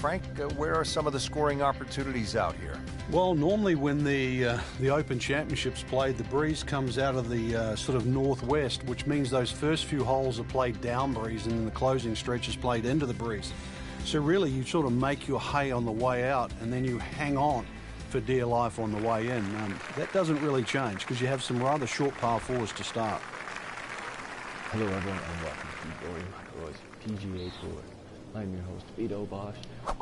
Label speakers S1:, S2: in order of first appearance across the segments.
S1: Frank, where are some of the scoring opportunities out here?
S2: Well, normally when the Open Championships played, the breeze comes out of the sort of northwest, which means those first few holes are played down breeze, and then the closing stretch is played into the breeze. So really, you sort of make your hay on the way out, and then you hang on for dear life on the way in. That doesn't really change because you have some rather short par fours to start.
S3: Hello everyone and welcome to Rory McIlroy's PGA Tour. I'm your host Bdobosch,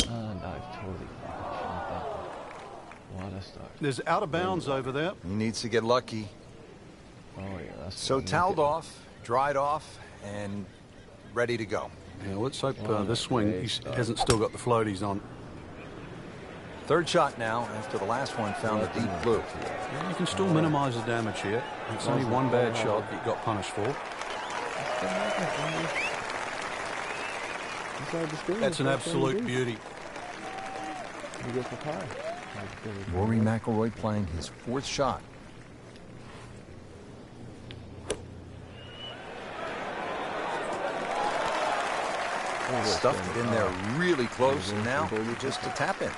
S3: and I've totally fucking shot that one. What a start.
S2: There's out of bounds over there.
S1: He needs to get lucky.
S3: Oh yeah, that's
S1: So toweled off, dried off, and ready to go.
S2: Yeah, let's hope this swing he hasn't still got the floaties on.
S1: Third shot now after the last one found the deep blue.
S2: Yeah, you can still minimize the damage here. It's only one bad shot that you got punished for. That's an absolute beauty.
S1: Rory McIlroy playing his fourth shot. Stuffed it in there really close, and now just a tap in.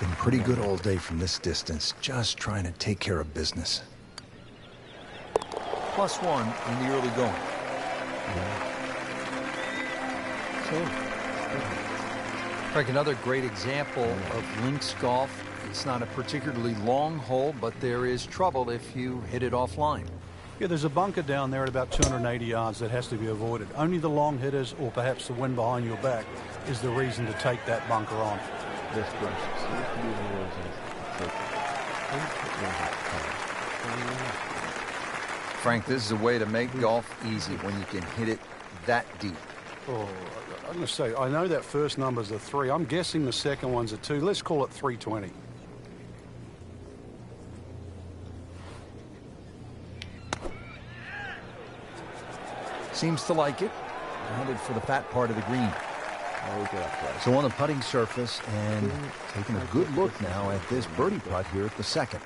S1: Been pretty good all day from this distance, just trying to take care of business. +1 in the early going. Frank, another great example of links golf. It's not a particularly long hole, but there is trouble if you hit it offline.
S2: Yeah, there's a bunker down there at about 280 yards that has to be avoided. Only the long hitters or perhaps the wind behind your back is the reason to take that bunker on.
S3: This brush seems to be
S1: Frank, this is a way to make golf easy when you can hit it that deep.
S2: Oh, I'm going to say, I know that first number's a 3. I'm guessing the second one's a 2. Let's call it 320.
S1: Seems to like it. Headed for the fat part of the green. So on the putting surface and taking a good look now at this birdie putt here at the second.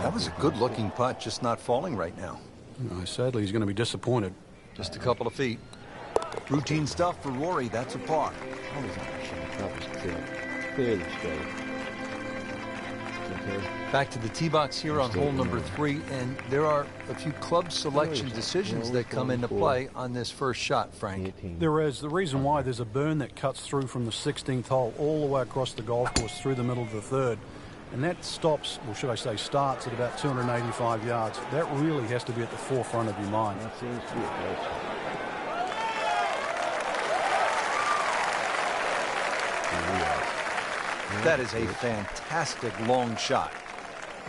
S1: That was a good-looking putt, just not falling right now.
S2: No, sadly, he's going to be disappointed.
S1: Just a couple of feet. Routine stuff for Rory. That's a par.
S3: That was clearly straight.
S1: Back to the tee box here on hole number 3, and there are a few club selection decisions that come into play on this first shot, Frank.
S2: There is. The reason why, there's a burn that cuts through from the 16th hole all the way across the golf course through the middle of the third. And that stops, or should I say starts, at about 285 yards. That really has to be at the forefront of your mind.
S3: That seems to be a great shot.
S1: That is a fantastic long shot.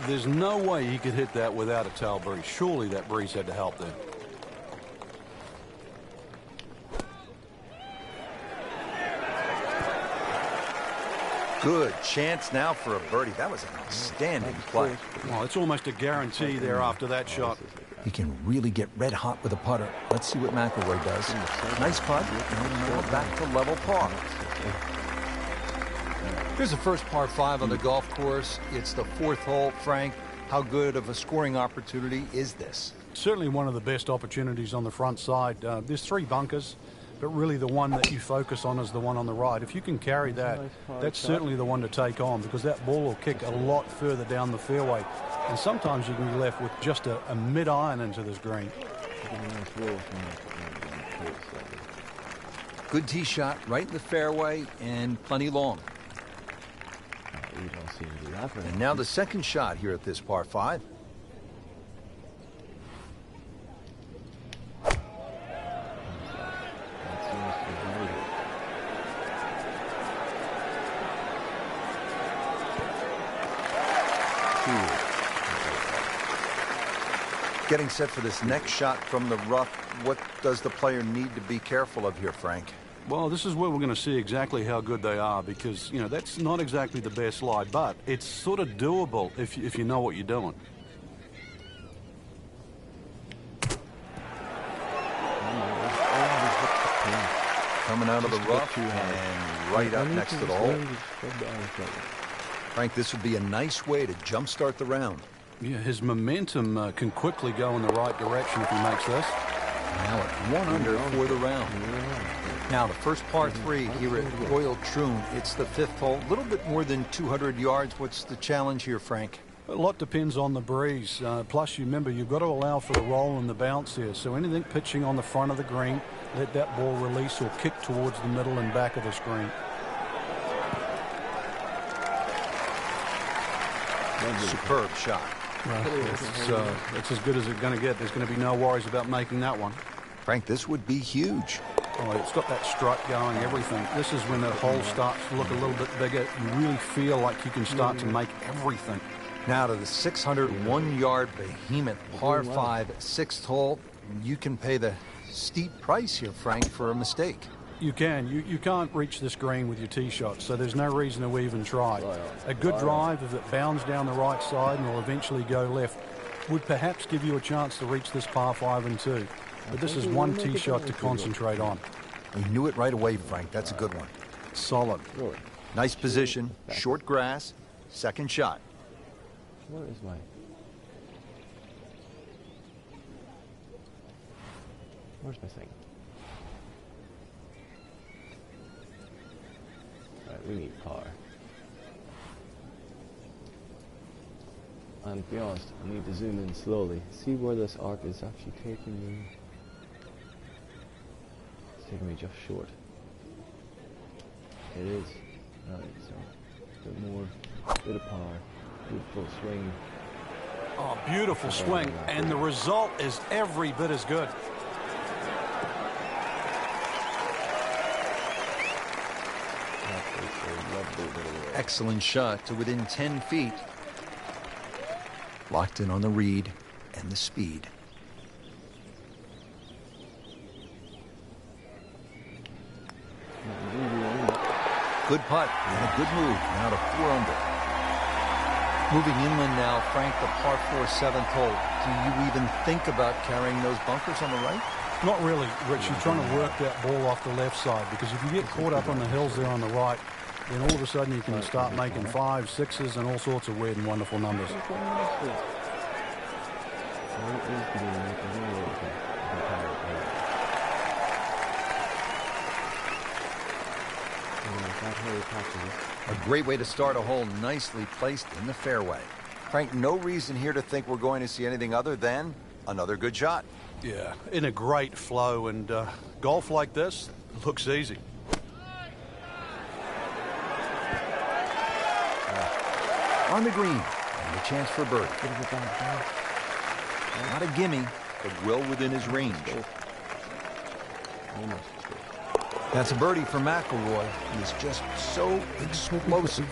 S2: There's no way he could hit that without a tail breeze. Surely that breeze had to help there.
S1: Good chance now for a birdie. That was an outstanding play.
S2: Well, it's almost a guarantee there after that shot.
S1: He can really get red hot with a putter. Let's see what McIlroy does. Nice putt. And now back to level par. Here's the first par 5 on the golf course. It's the 4th hole. Frank, how good of a scoring opportunity is this?
S2: Certainly one of the best opportunities on the front side. There's 3 bunkers, but really the one that you focus on is the one on the right. If you can carry that, that's certainly the one to take on, because that ball will kick a lot further down the fairway. And sometimes you can be left with just a mid-iron into this green.
S1: Good tee shot right in the fairway and plenty long. And now the second shot here at this par 5. Getting set for this next shot from the rough. What does the player need to be careful of here, Frank?
S2: Well, this is where we're going to see exactly how good they are, because, you know, that's not exactly the best lie, but it's sort of doable if you know what you're doing.
S1: Coming out of the rough and right up next to the hole. Frank, this would be a nice way to jumpstart the round.
S2: Yeah, his momentum can quickly go in the right direction if he makes this.
S1: Now at 1 under for the round. Now the first par 3 here at Royal Troon. It's the 5th hole, a little bit more than 200 yards. What's the challenge here, Frank?
S2: A lot depends on the breeze. Plus, you remember, you've got to allow for the roll and the bounce here. So anything pitching on the front of the green, let that ball release or kick towards the middle and back of the screen.
S1: Superb shot.
S2: It's as good as it's going to get. There's going to be no worries about making that one.
S1: Frank, this would be huge.
S2: Oh, it's got that strut going, everything. This is when that hole starts to look a little bit bigger. You really feel like you can start to make everything.
S1: Now to the 601-yard behemoth par 5 6th hole. You can pay the steep price here, Frank, for a mistake.
S2: You can. You can't reach this green with your tee shot, so there's no reason to even try. A good drive, if it bounds down the right side and will eventually go left, would perhaps give you a chance to reach this par 5 and 2. But this is one tee shot to concentrate on.
S1: You knew it right away, Frank. That's a good one.
S2: Solid.
S1: Nice position, short grass, second shot.
S3: Where is my... Where's my thing? Right, we need par. And to be honest, I need to zoom in slowly. See where this arc is actually taking me. It's taking me just short. It is. Right, so a bit more, bit of power, beautiful swing.
S2: Oh, beautiful swing, and the result is every bit as good.
S1: Excellent shot to within 10 feet. Locked in on the read and the speed. Good putt and a good move. Now to 4 under. Moving inland now, Frank, the par 4 7th hole. Do you even think about carrying those bunkers on the right?
S2: Not really, Rich. You're trying to work that ball off the left side, because if you get caught up on the hills there on the right, then all of a sudden you can start making 5s, 6s, and all sorts of weird and wonderful numbers.
S1: A great way to start a hole, nicely placed in the fairway. Frank, no reason here to think we're going to see anything other than another good shot.
S2: Yeah, in a great flow, and golf like this looks easy.
S1: On the green, and a chance for birdie. Not a gimme, but well within his range. That's a birdie for McIlroy. He's just so explosive.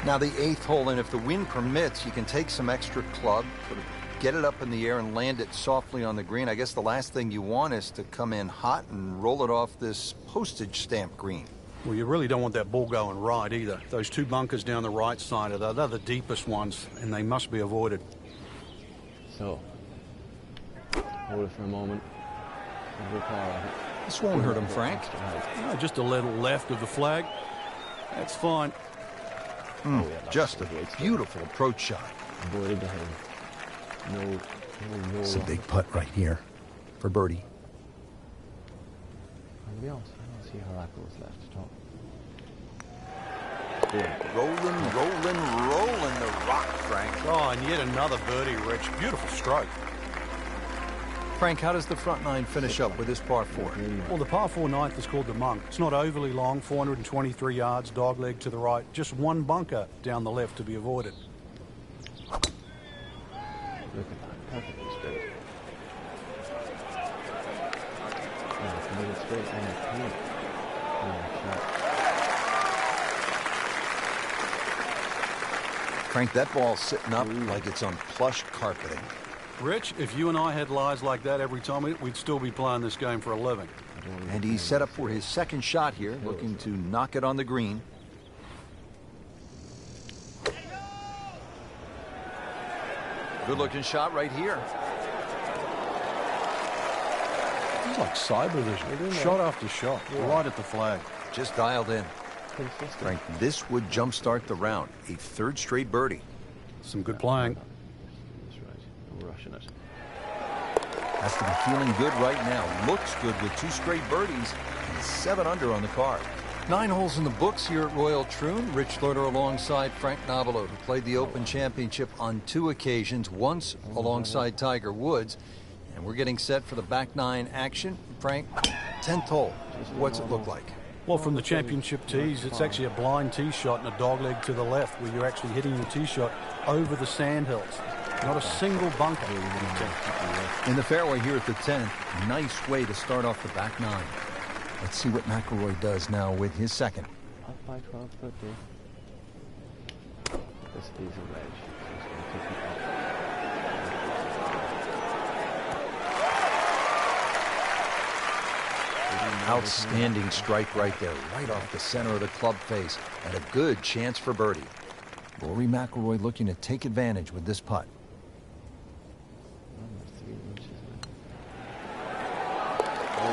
S1: Now the 8th hole, and if the wind permits, you can take some extra club, sort of get it up in the air and land it softly on the green. I guess the last thing you want is to come in hot and roll it off this postage stamp green.
S2: Well, you really don't want that ball going right either. Those 2 bunkers down the right side they're the deepest ones, and they must be avoided.
S3: So, hold it for a moment.
S1: This won't hurt him, Frank.
S2: Just a little left of the flag. That's fine.
S1: Just a beautiful approach shot.
S3: Avoided the head. No.
S1: It's a big putt right here for birdie.
S3: I'll be honest, I don't see how that goes left to top. Yeah.
S1: Rolling the rock, Frank.
S2: Oh, and yet another birdie, Rich. Beautiful stroke.
S1: Frank, how does the front 9 finish up with this par 4?
S2: Well, the par 4 9th is called the Monk. It's not overly long, 423 yards, dogleg to the right. Just one bunker down the left to be avoided.
S3: Look at that, perfectly straight. Yeah, made it straight on the pin.
S1: Frank, that ball's sitting up like it's on plush carpeting.
S2: Rich, if you and I had lies like that every time, we'd still be playing this game for a living.
S1: And he's set up for his second shot here, looking to knock it on the green. Good-looking shot right here.
S2: It's like cyber vision. Shot after shot, right at the flag.
S1: Just dialed in. Frank, this would jumpstart the round. A 3rd straight birdie.
S2: Some good playing.
S3: That's right. I'm rushing it.
S1: Has to be feeling good right now. Looks good with 2 straight birdies and 7 under on the card. 9 holes in the books here at Royal Troon. Rich Lerner alongside Frank Nobilo, who played the Open Championship on 2 occasions, once alongside Tiger Woods. And we're getting set for the back 9 action. Frank, 10th hole. What's it look like?
S2: Well, from the championship tees, it's actually a blind tee shot and a dogleg to the left, where you're actually hitting the tee shot over the sandhills. Not a single bunker.
S1: In the fairway here at the 10th, nice way to start off the back 9. Let's see what McIlroy does now with his second.
S3: Up by 12 foot there. This is a wedge. So it's going to take you up.
S1: Outstanding strike right there, right off the center of the club face, and a good chance for birdie. Rory McIlroy looking to take advantage with this putt.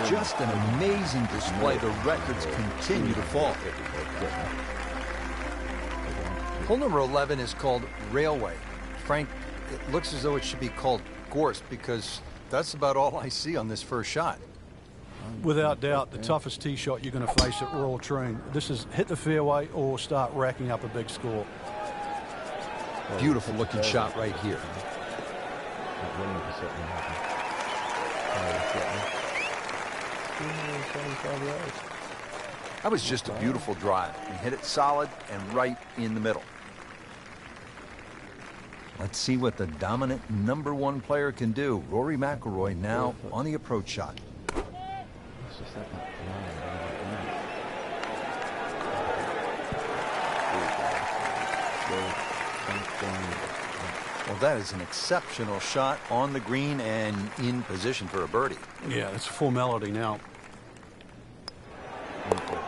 S1: Just an amazing display. The records continue to fall. Hole number 11 is called Railway. Frank, it looks as though it should be called Gorse, because that's about all I see on this first shot.
S2: Without doubt, the toughest tee shot you're going to face at Royal Troon. This is hit the fairway or start racking up a big score.
S1: Beautiful looking shot right here. That was just a beautiful drive. He hit it solid and right in the middle. Let's see what the dominant #1 player can do. Rory McIlroy now on the approach shot. Well, that is an exceptional shot on the green and in position for a birdie.
S2: Yeah, it's a formality now.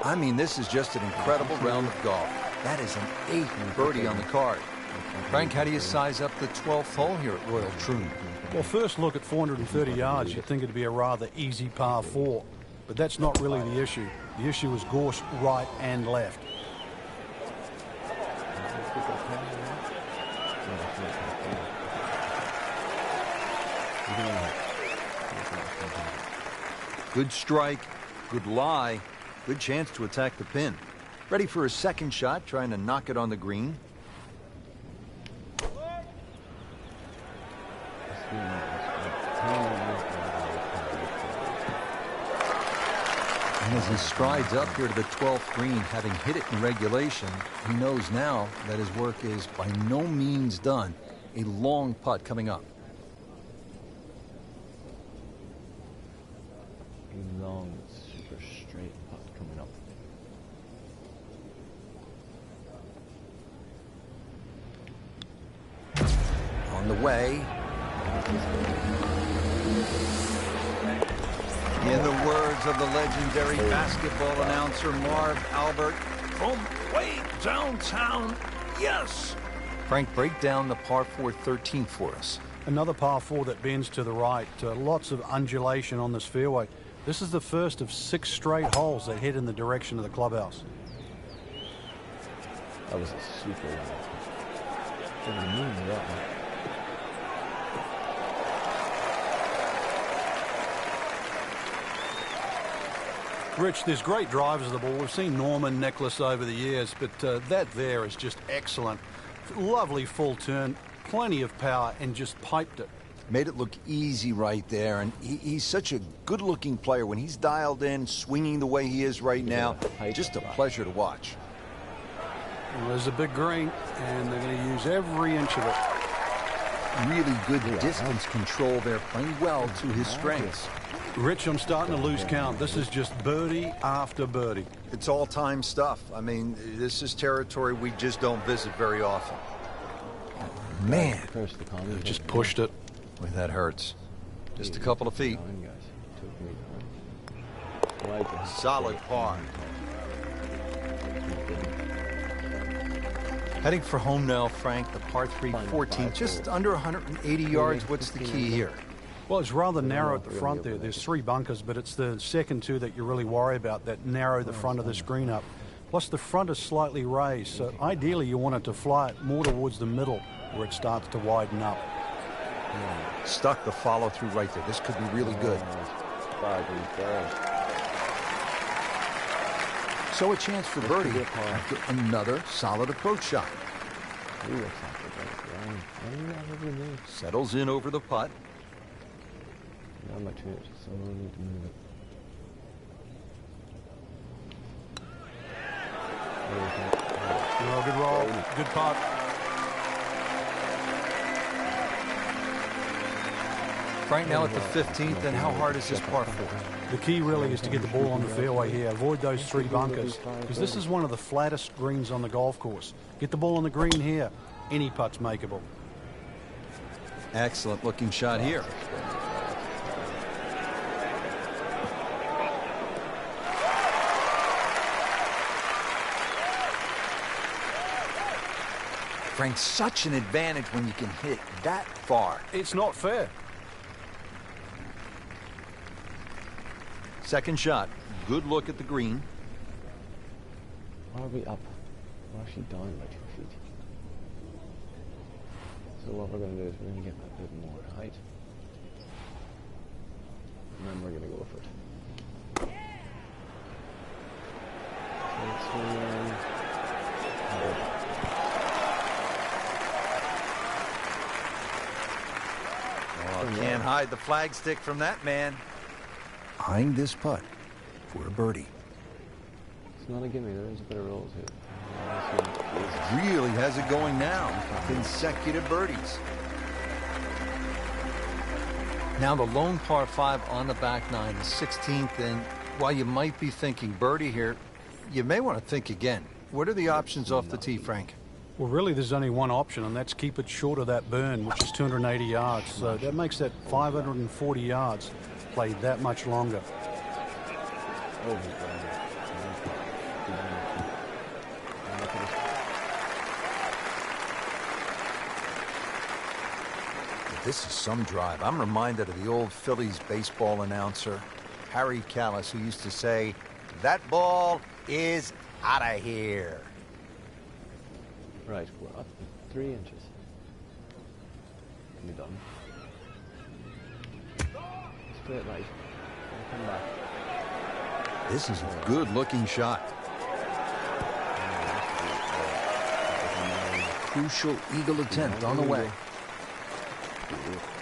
S1: I mean, this is just an incredible round of golf. That is an 8th birdie on the card. Frank, how do you size up the 12th hole here at Royal Troon?
S2: Well, first look at 430 yards, you'd think it'd be a rather easy par 4. But that's not really the issue. The issue is gorse right and left.
S1: Good strike, good lie, good chance to attack the pin. Ready for his second shot, trying to knock it on the green. And as he strides up here to the 12th green, having hit it in regulation, he knows now that his work is by no means done. A long putt coming up.
S3: A long, super straight putt coming up.
S1: On the way. In the words of the legendary basketball announcer Marv Albert, from way downtown, yes! Frank, break down the par 4 13th for us.
S2: Another par 4 that bends to the right. Lots of undulation on this fairway. This is the first of 6 straight holes that head in the direction of the clubhouse.
S3: That was a super long putt.
S2: Rich, there's great drivers of the ball. We've seen Norman, Nicholas over the years, but that there is just excellent. Lovely full turn, plenty of power, and just piped it.
S1: Made it look easy right there, and he's such a good-looking player. When he's dialed in, swinging the way he is right now, just a pleasure to watch.
S2: Well, there's a big green, and they're going to use every inch of it.
S1: Really good distance control there, playing well to his strengths.
S2: Rich, I'm starting to lose count. This is just birdie after birdie.
S1: It's all-time stuff. I mean, this is territory we just don't visit very often. Man,
S2: just pushed it.
S1: Boy, that hurts. Just a couple of feet. Solid par. Heading for home now, Frank, the par 3 14, just under 180 yards. What's the key here?
S2: Well, it's rather narrow at the front there. There's 3 bunkers, but it's the second 2 that you really worry about that narrow the front of the screen up. Plus, the front is slightly raised, so ideally you want it to fly it more towards the middle where it starts to widen up.
S1: Stuck the follow through right there. This could be really good. So a chance for birdie after another solid approach shot. Settles in over the putt.
S3: Not much of it, so we'll need to move it.
S2: Oh, good roll, good putt.
S1: Right now at the 15th, and how hard is this par 4?
S2: The key really is to get the ball on the fairway here. Avoid those 3 bunkers, because this is one of the flattest greens on the golf course. Get the ball on the green here. Any putt's makeable.
S1: Excellent looking shot here. Frank, such an advantage when you can hit that far.
S2: It's not fair.
S1: Second shot. Good look at the green.
S3: Are we up? We're actually down by 2 feet. So what we're going to do is we're going to get a bit more height. And then we're going to go for it.
S1: Oh, can't hide the flagstick from that man. Eyeing this putt for a birdie.
S3: It's not a gimme. There is a bit of rolls here.
S1: Really has it going now. Consecutive birdies. Now the lone par 5 on the back 9, the 16th, and while you might be thinking birdie here, you may want to think again. What are the options off the tee, Frank?
S2: Well, really, there's only one option, and that's keep it short of that burn, which is 280 yards. So that makes that 540 yards play that much longer.
S1: This is some drive. I'm reminded of the old Phillies baseball announcer, Harry Callis, who used to say, "That ball is out of here."
S3: Right, we're up 3 inches. Can be done. Straight right. Come back.
S1: This is a good-looking shot. Crucial eagle attempt on the way.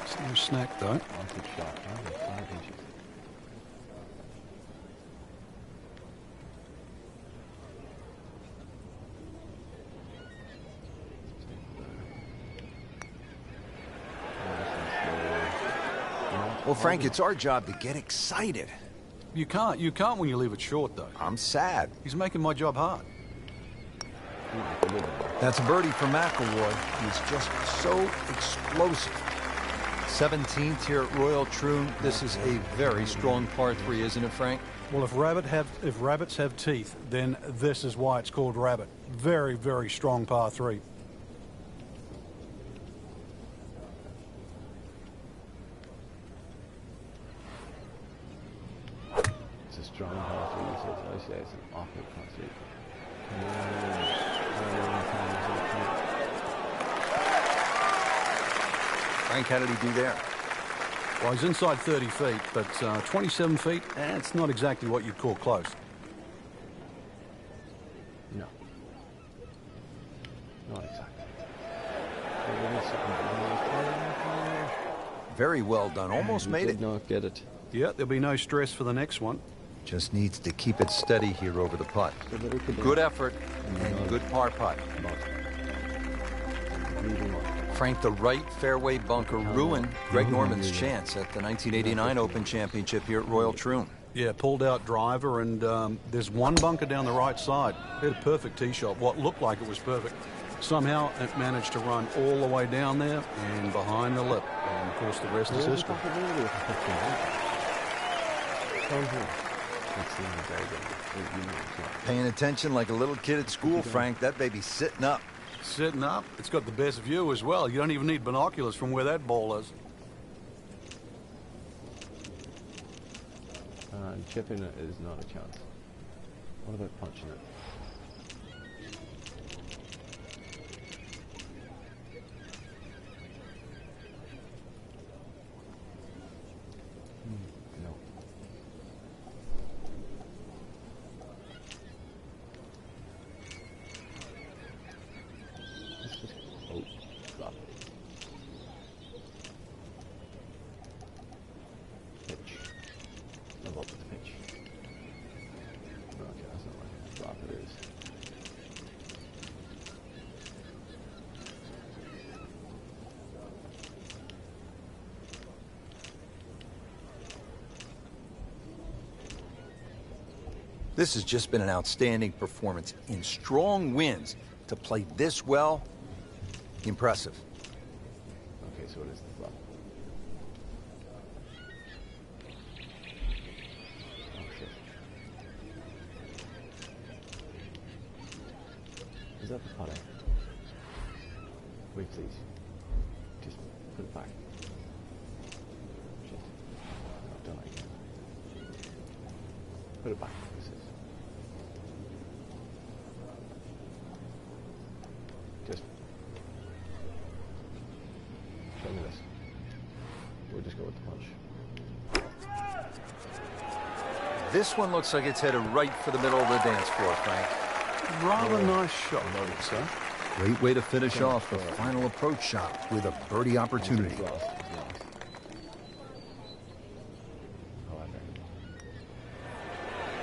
S2: It's no snack, though.
S3: Good shot. 5 inches.
S1: Well, Frank, it's our job to get excited.
S2: You can't when you leave it short, though.
S1: I'm sad.
S2: He's making my job hard.
S1: That's a birdie for McIlroy. He's just so explosive. 17th here at Royal Troon. This is a very strong par 3, isn't it, Frank?
S2: Well, if rabbits have teeth, then this is why it's called rabbit. Very, very strong par 3.
S3: It's a strong par 3, so I say it's an awkward par 3.
S1: Frank, how did he do there?
S2: Well, he's inside 30 feet, but 27 feet, it's not exactly what you'd call close.
S3: No. Not exactly.
S1: Very well done. Almost made it.
S3: Did not get it.
S2: Yeah, there'll be no stress for the next one.
S1: Just needs to keep it steady here over the putt. Good effort and good par putt. Frank, the right fairway bunker ruined Greg Norman's chance at the 1989 Open Championship here at Royal Troon.
S2: Yeah, pulled out driver, and there's one bunker down the right side. He had a perfect tee shot, what looked like it was perfect. Somehow it managed to run all the way down there and behind the lip. And of course the rest is history.
S1: Paying attention like a little kid at school, Frank. That baby's sitting up.
S2: Sitting up. It's got the best view as well. You don't even need binoculars from where that ball is.
S3: Chipping it is not a chance. What about punching it?
S1: This has just been an outstanding performance in strong winds. To play this well, impressive.
S3: Okay, so it is the flop. Oh shit. Is that the putter? Wait, please. Just put it back. Shit. I've done it again. Put it back. This is. Just. Show me this. We'll just go with the punch.
S1: This one looks like it's headed right for the middle of the dance floor, Frank.
S2: Rather nice shot, I would say.
S1: Great way to finish off the final approach shot with a birdie opportunity.
S3: He's lost. However.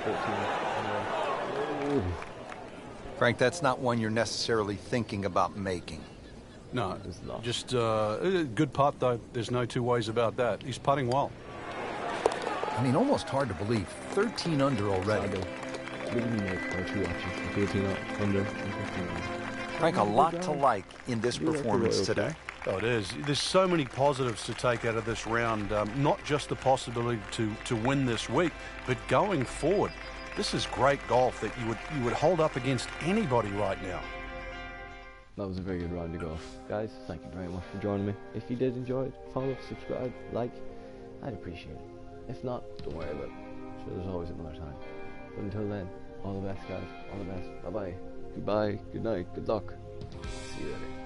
S3: 13. Ooh.
S1: Frank, that's not one you're necessarily thinking about making.
S2: No,
S3: It's lost.
S2: just good putt, though. There's no two ways about that. He's putting well.
S1: I mean, almost hard to believe. 13 under already.
S3: What do you make our two options? 13 under and 15 under.
S1: Frank, a lot to like in this performance today.
S2: Oh, it is. There's so many positives to take out of this round. Not just the possibility to win this week, but going forward. This is great golf that you would hold up against anybody right now.
S3: That was a very good round to golf. Guys, thank you very much for joining me. If you did enjoy it, follow, subscribe, like. I'd appreciate it. If not, don't worry about it. Sure, there's always another time. But until then, all the best, guys. All the best. Bye-bye. Goodbye. Good night. Good luck. See you later.